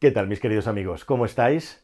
¿Qué tal, mis queridos amigos? ¿Cómo estáis?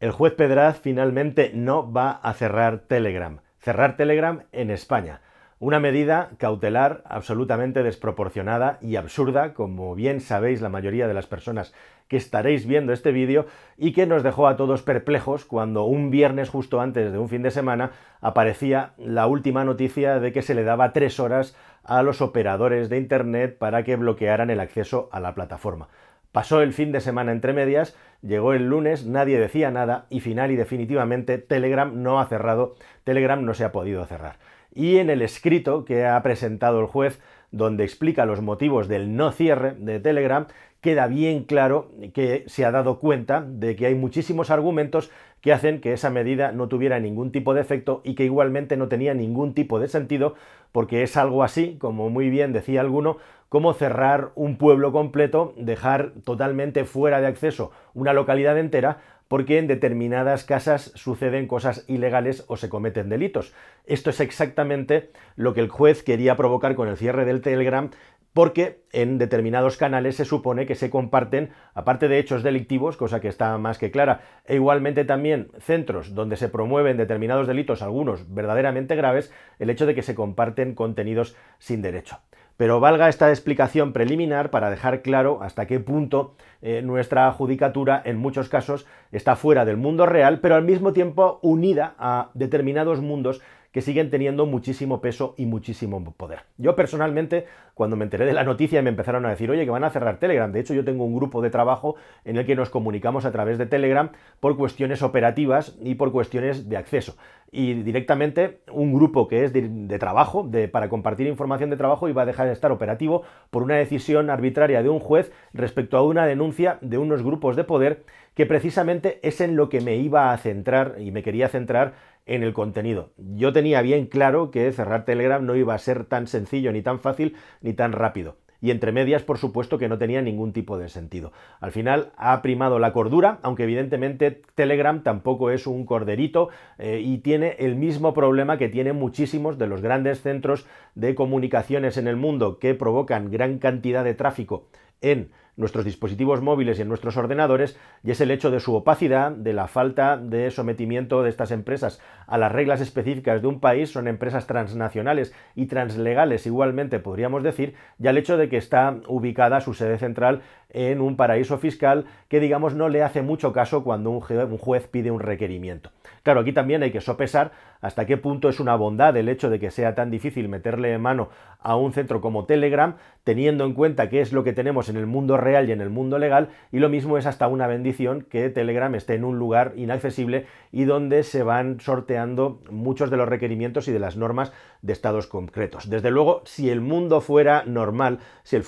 El juez Pedraz finalmente no va a cerrar Telegram. Cerrar Telegram en España. Una medida cautelar absolutamente desproporcionada y absurda, como bien sabéis la mayoría de las personas que estaréis viendo este vídeo, y que nos dejó a todos perplejos cuando un viernes justo antes de un fin de semana aparecía la última noticia de que se le daba 3 horas a los operadores de Internet para que bloquearan el acceso a la plataforma. Pasó el fin de semana entre medias, llegó el lunes, nadie decía nada y final y definitivamente Telegram no ha cerrado, Telegram no se ha podido cerrar. Y en el escrito que ha presentado el juez, donde explica los motivos del no cierre de Telegram, queda bien claro que se ha dado cuenta de que hay muchísimos argumentos que hacen que esa medida no tuviera ningún tipo de efecto y que igualmente no tenía ningún tipo de sentido, porque es algo así, como muy bien decía alguno, como cerrar un pueblo completo, dejar totalmente fuera de acceso una localidad entera, porque en determinadas casas suceden cosas ilegales o se cometen delitos. Esto es exactamente lo que el juez quería provocar con el cierre del Telegram, porque en determinados canales se supone que se comparten, aparte de hechos delictivos, cosa que está más que clara, e igualmente también centros donde se promueven determinados delitos, algunos verdaderamente graves, el hecho de que se comparten contenidos sin derecho. Pero valga esta explicación preliminar para dejar claro hasta qué punto nuestra judicatura en muchos casos está fuera del mundo real, pero al mismo tiempo unida a determinados mundos que siguen teniendo muchísimo peso y muchísimo poder. Yo personalmente, cuando me enteré de la noticia y me empezaron a decir, oye, que van a cerrar Telegram, de hecho yo tengo un grupo de trabajo en el que nos comunicamos a través de Telegram por cuestiones operativas y por cuestiones de acceso. Y directamente un grupo que es de trabajo, para compartir información de trabajo, iba a dejar de estar operativo por una decisión arbitraria de un juez respecto a una denuncia de unos grupos de poder que precisamente es en lo que me iba a centrar y me quería centrar en el contenido. Yo tenía bien claro que cerrar Telegram no iba a ser tan sencillo, ni tan fácil, ni tan rápido. Y entre medias, por supuesto, que no tenía ningún tipo de sentido. Al final ha primado la cordura, aunque evidentemente Telegram tampoco es un corderito y tiene el mismo problema que tienen muchísimos de los grandes centros de comunicaciones en el mundo que provocan gran cantidad de tráfico en nuestros dispositivos móviles y en nuestros ordenadores, y es el hecho de su opacidad, de la falta de sometimiento de estas empresas a las reglas específicas de un país. Son empresas transnacionales y translegales igualmente, podríamos decir, y al hecho de que está ubicada su sede central en un paraíso fiscal que, digamos, no le hace mucho caso cuando un juez pide un requerimiento. Claro, aquí también hay que sopesar hasta qué punto es una bondad el hecho de que sea tan difícil meterle mano a un centro como Telegram, teniendo en cuenta qué es lo que tenemos en el mundo real y en el mundo legal, y lo mismo es hasta una bendición que Telegram esté en un lugar inaccesible y donde se van sorteando muchos de los requerimientos y de las normas de estados concretos. Desde luego, si el mundo fuera normal, si el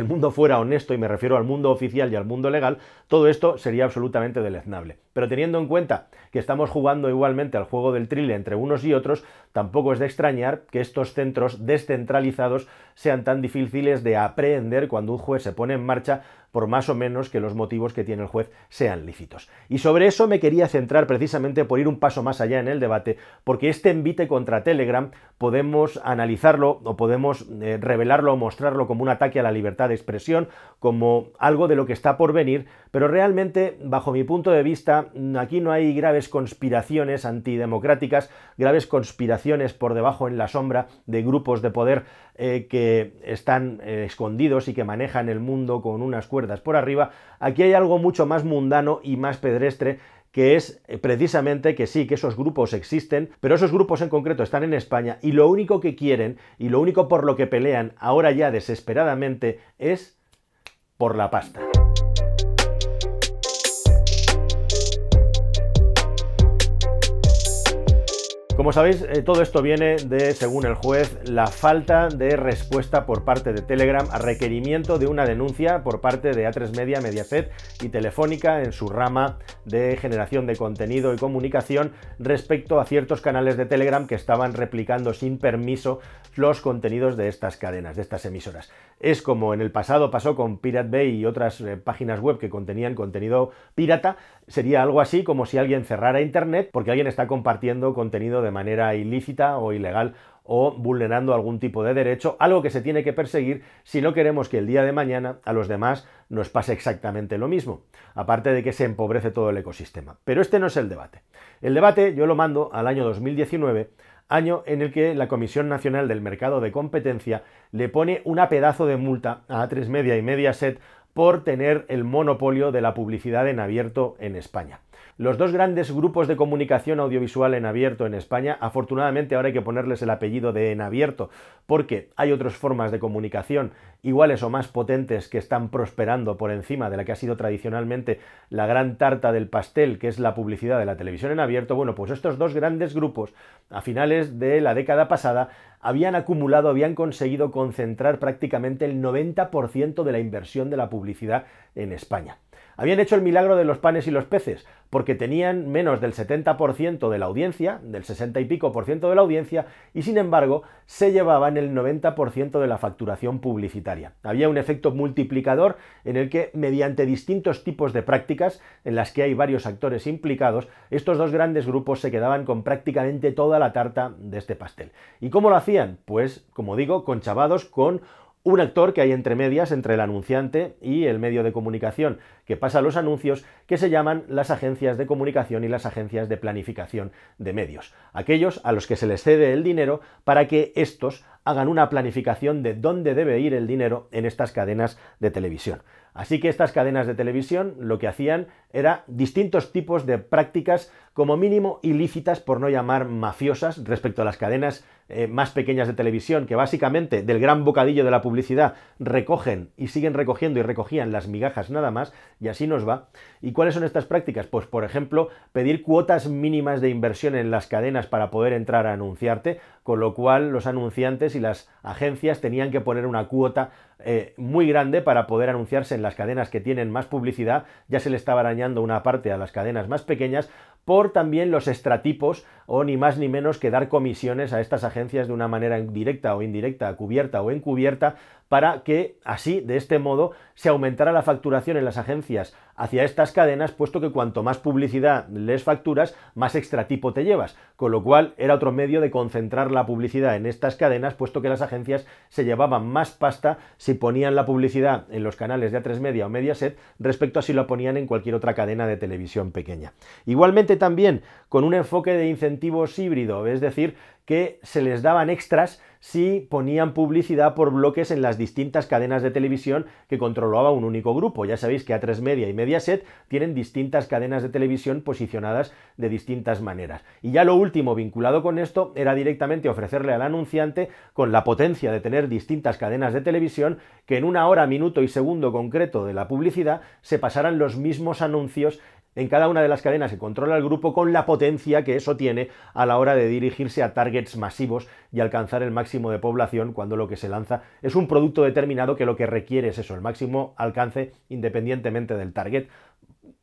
mundo fuera honesto, y me refiero al mundo oficial y al mundo legal, todo esto sería absolutamente deleznable. Pero teniendo en cuenta que estamos jugando igualmente al juego del trile entre unos y otros, tampoco es de extrañar que estos centros descentralizados sean tan difíciles de aprehender cuando un juez se pone en marcha, por más o menos que los motivos que tiene el juez sean lícitos. Y sobre eso me quería centrar precisamente por ir un paso más allá en el debate, porque este envite contra Telegram podemos analizarlo o podemos revelarlo o mostrarlo como un ataque a la libertad de expresión, como algo de lo que está por venir, pero realmente, bajo mi punto de vista, aquí no hay graves conspiraciones antidemocráticas, graves conspiraciones por debajo en la sombra de grupos de poder que están escondidos y que manejan el mundo con unas cuerdas por arriba. Aquí hay algo mucho más mundano y más pedestre, que es precisamente que sí, que esos grupos existen, pero esos grupos en concreto están en España y lo único que quieren y lo único por lo que pelean ahora ya desesperadamente es por la pasta. Como sabéis, todo esto viene de, según el juez, la falta de respuesta por parte de Telegram a requerimiento de una denuncia por parte de A3 Media, Mediaset y Telefónica en su rama de generación de contenido y comunicación respecto a ciertos canales de Telegram que estaban replicando sin permiso los contenidos de estas cadenas, de estas emisoras. Es como en el pasado pasó con Pirate Bay y otras páginas web que contenían contenido pirata. Sería algo así como si alguien cerrara Internet porque alguien está compartiendo contenido de manera ilícita o ilegal o vulnerando algún tipo de derecho, algo que se tiene que perseguir si no queremos que el día de mañana a los demás nos pase exactamente lo mismo, aparte de que se empobrece todo el ecosistema. Pero este no es el debate. El debate yo lo mando al año 2019, año en el que la Comisión Nacional del Mercado de Competencia le pone una pedazo de multa a Atresmedia y Mediaset por tener el monopolio de la publicidad en abierto en España. Los dos grandes grupos de comunicación audiovisual en abierto en España, afortunadamente ahora hay que ponerles el apellido de en abierto, porque hay otras formas de comunicación iguales o más potentes que están prosperando por encima de la que ha sido tradicionalmente la gran tarta del pastel, que es la publicidad de la televisión en abierto. Bueno, pues estos dos grandes grupos, a finales de la década pasada, habían conseguido concentrar prácticamente el 90% de la inversión de la publicidad en España. Habían hecho el milagro de los panes y los peces, porque tenían menos del 70% de la audiencia, del 60 y pico por ciento de la audiencia, y sin embargo se llevaban el 90% de la facturación publicitaria. Había un efecto multiplicador en el que, mediante distintos tipos de prácticas, en las que hay varios actores implicados, estos dos grandes grupos se quedaban con prácticamente toda la tarta de este pastel. ¿Y cómo lo hacían? Pues, como digo, conchavados con un actor que hay entre medias, entre el anunciante y el medio de comunicación que pasa los anuncios, que se llaman las agencias de comunicación y las agencias de planificación de medios. Aquellos a los que se les cede el dinero para que estos hagan una planificación de dónde debe ir el dinero en estas cadenas de televisión. Así que estas cadenas de televisión lo que hacían era distintos tipos de prácticas como mínimo ilícitas, por no llamar mafiosas, respecto a las cadenas más pequeñas de televisión, que básicamente del gran bocadillo de la publicidad recogen y siguen recogiendo y recogían las migajas nada más, y así nos va. ¿Y cuáles son estas prácticas? Pues, por ejemplo, pedir cuotas mínimas de inversión en las cadenas para poder entrar a anunciarte, con lo cual los anunciantes y las agencias tenían que poner una cuota muy grande para poder anunciarse en las cadenas que tienen más publicidad. Ya se le estaba arañando una parte a las cadenas más pequeñas, por también los extratipos, o ni más ni menos que dar comisiones a estas agencias de una manera directa o indirecta, cubierta o encubierta, para que así, de este modo, se aumentara la facturación en las agencias hacia estas cadenas, puesto que cuanto más publicidad les facturas, más extratipo te llevas, con lo cual era otro medio de concentrar la publicidad en estas cadenas, puesto que las agencias se llevaban más pasta si ponían la publicidad en los canales de Atresmedia o Mediaset respecto a si lo ponían en cualquier otra cadena de televisión pequeña. Igualmente también con un enfoque de incentivos híbrido, es decir, que se les daban extras si ponían publicidad por bloques en las distintas cadenas de televisión que controlaba un único grupo. Ya sabéis que Atresmedia y Mediaset tienen distintas cadenas de televisión posicionadas de distintas maneras. Y ya lo último vinculado con esto era directamente ofrecerle al anunciante, con la potencia de tener distintas cadenas de televisión, que en una hora, minuto y segundo concreto de la publicidad se pasaran los mismos anuncios en cada una de las cadenas que controla el grupo, con la potencia que eso tiene a la hora de dirigirse a targets masivos y alcanzar el máximo de población, cuando lo que se lanza es un producto determinado que lo que requiere es eso, el máximo alcance independientemente del target,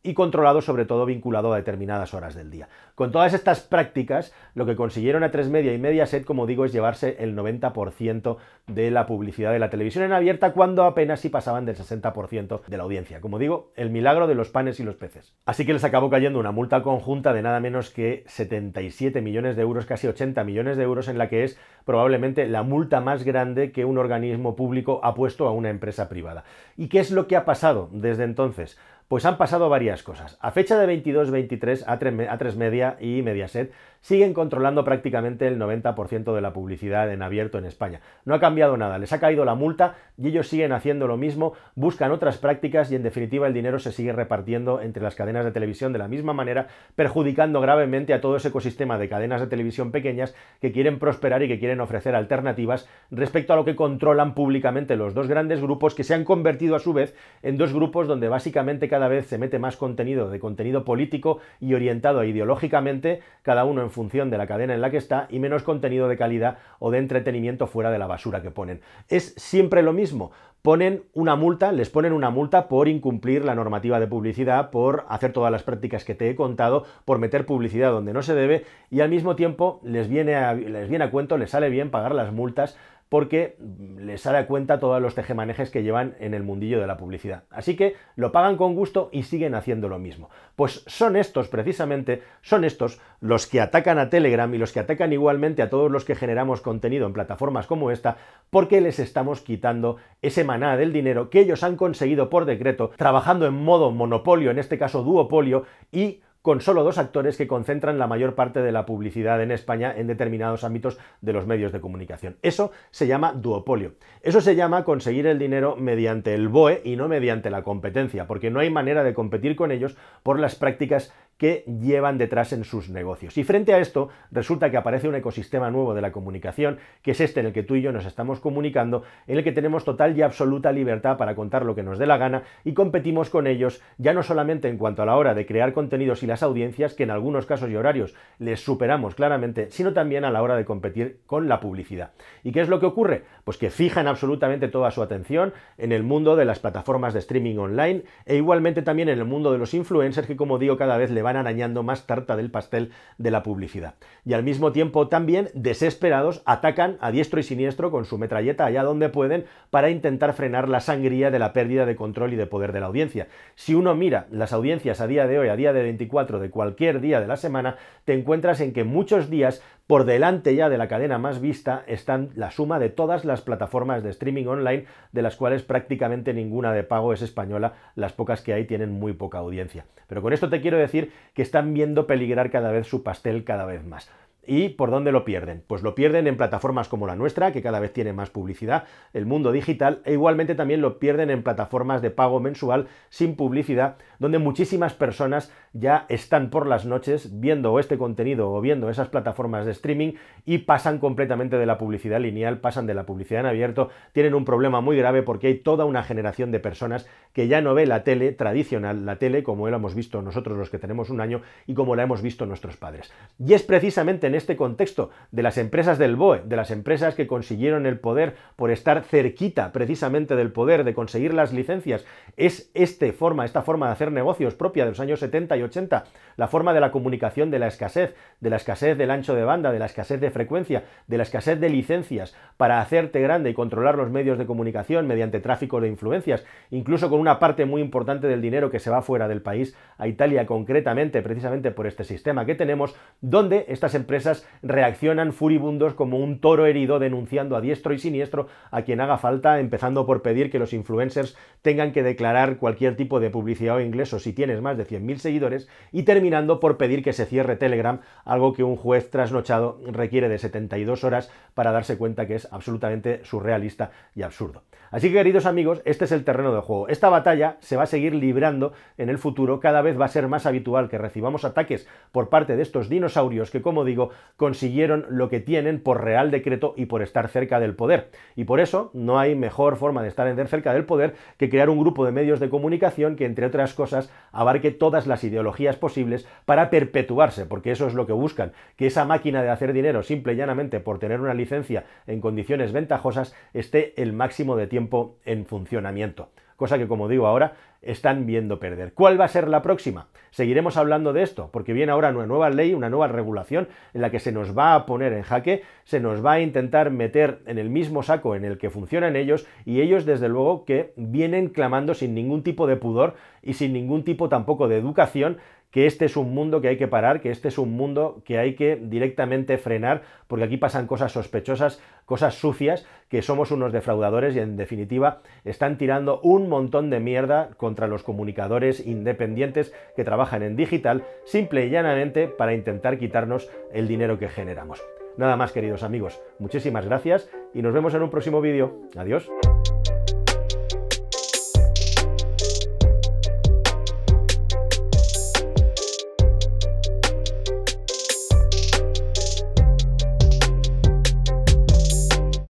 y controlado, sobre todo vinculado a determinadas horas del día. Con todas estas prácticas, lo que consiguieron Atresmedia y Mediaset, como digo, es llevarse el 90% de la publicidad de la televisión en abierta, cuando apenas si pasaban del 60% de la audiencia. Como digo, el milagro de los panes y los peces. Así que les acabó cayendo una multa conjunta de nada menos que 77 millones de euros, casi 80 millones de euros, en la que es probablemente la multa más grande que un organismo público ha puesto a una empresa privada. ¿Y qué es lo que ha pasado desde entonces? Pues han pasado varias cosas. A fecha de 22-23, Atresmedia y Mediaset siguen controlando prácticamente el 90% de la publicidad en abierto en España. No ha cambiado nada, les ha caído la multa y ellos siguen haciendo lo mismo, buscan otras prácticas y en definitiva el dinero se sigue repartiendo entre las cadenas de televisión de la misma manera, perjudicando gravemente a todo ese ecosistema de cadenas de televisión pequeñas que quieren prosperar y que quieren ofrecer alternativas respecto a lo que controlan públicamente los dos grandes grupos, que se han convertido a su vez en dos grupos donde básicamente cada vez se mete más contenido político y orientado ideológicamente, cada uno en función de la cadena en la que está, y menos contenido de calidad o de entretenimiento fuera de la basura que ponen. Es siempre lo mismo. Les ponen una multa por incumplir la normativa de publicidad, por hacer todas las prácticas que te he contado, por meter publicidad donde no se debe, y al mismo tiempo les viene a cuento, les sale bien pagar las multas porque les da cuenta todos los tejemanejes que llevan en el mundillo de la publicidad. Así que lo pagan con gusto y siguen haciendo lo mismo. Pues son estos, precisamente, son estos los que atacan a Telegram y los que atacan igualmente a todos los que generamos contenido en plataformas como esta, porque les estamos quitando ese maná del dinero que ellos han conseguido por decreto, trabajando en modo monopolio, en este caso duopolio, y con solo dos actores que concentran la mayor parte de la publicidad en España en determinados ámbitos de los medios de comunicación. Eso se llama duopolio. Eso se llama conseguir el dinero mediante el BOE y no mediante la competencia, porque no hay manera de competir con ellos por las prácticas que llevan detrás en sus negocios. Y frente a esto, resulta que aparece un ecosistema nuevo de la comunicación, que es este en el que tú y yo nos estamos comunicando, en el que tenemos total y absoluta libertad para contar lo que nos dé la gana y competimos con ellos, ya no solamente en cuanto a la hora de crear contenidos y las audiencias, que en algunos casos y horarios les superamos claramente, sino también a la hora de competir con la publicidad. ¿Y qué es lo que ocurre? Pues que fijan absolutamente toda su atención en el mundo de las plataformas de streaming online e igualmente también en el mundo de los influencers, que, como digo, cada vez le van arañando más tarta del pastel de la publicidad. Y al mismo tiempo también, desesperados, atacan a diestro y siniestro con su metralleta allá donde pueden para intentar frenar la sangría de la pérdida de control y de poder de la audiencia. Si uno mira las audiencias a día de hoy, a día de 24, de cualquier día de la semana, te encuentras en que muchos días por delante ya de la cadena más vista están la suma de todas las plataformas de streaming online, de las cuales prácticamente ninguna de pago es española, las pocas que hay tienen muy poca audiencia. Pero con esto te quiero decir que están viendo peligrar cada vez su pastel cada vez más. ¿Y por dónde lo pierden? Pues lo pierden en plataformas como la nuestra, que cada vez tiene más publicidad, el mundo digital, e igualmente también lo pierden en plataformas de pago mensual sin publicidad, donde muchísimas personas ya están por las noches viendo este contenido o viendo esas plataformas de streaming y pasan completamente de la publicidad lineal, pasan de la publicidad en abierto, tienen un problema muy grave porque hay toda una generación de personas que ya no ve la tele tradicional, la tele como la hemos visto nosotros los que tenemos un año y como la hemos visto nuestros padres. Y es precisamente en este contexto de las empresas del BOE, de las empresas que consiguieron el poder por estar cerquita precisamente del poder, de conseguir las licencias, es esta forma de hacer negocios propia de los años 70 y 80, la forma de la comunicación de la escasez del ancho de banda, de la escasez de frecuencia, de la escasez de licencias para hacerte grande y controlar los medios de comunicación mediante tráfico de influencias, incluso con una parte muy importante del dinero que se va fuera del país, a Italia concretamente, precisamente por este sistema que tenemos, donde estas empresas reaccionan furibundos como un toro herido, denunciando a diestro y siniestro a quien haga falta, empezando por pedir que los influencers tengan que declarar cualquier tipo de publicidad o ingreso si tienes más de 100.000 seguidores, y terminando por pedir que se cierre Telegram, algo que un juez trasnochado requiere de 72 horas para darse cuenta que es absolutamente surrealista y absurdo. Así que, queridos amigos, este es el terreno de juego. Esta batalla se va a seguir librando en el futuro. Cada vez va a ser más habitual que recibamos ataques por parte de estos dinosaurios que, como digo, consiguieron lo que tienen por real decreto y por estar cerca del poder. Y por eso no hay mejor forma de estar cerca del poder que crear un grupo de medios de comunicación que, entre otras cosas, abarque todas las ideologías posibles para perpetuarse, porque eso es lo que buscan, que esa máquina de hacer dinero simple y llanamente por tener una licencia en condiciones ventajosas esté el máximo de tiempo en funcionamiento. Cosa que, como digo ahora, están viendo perder. ¿Cuál va a ser la próxima? Seguiremos hablando de esto, porque viene ahora una nueva ley, una nueva regulación en la que se nos va a poner en jaque, se nos va a intentar meter en el mismo saco en el que funcionan ellos, y ellos, desde luego, que vienen clamando sin ningún tipo de pudor y sin ningún tipo tampoco de educación, que este es un mundo que hay que parar, que este es un mundo que hay que directamente frenar, porque aquí pasan cosas sospechosas, cosas sucias, que somos unos defraudadores y, en definitiva, están tirando un montón de mierda contra los comunicadores independientes que trabajan en digital, simple y llanamente para intentar quitarnos el dinero que generamos. Nada más, queridos amigos, muchísimas gracias y nos vemos en un próximo vídeo. Adiós.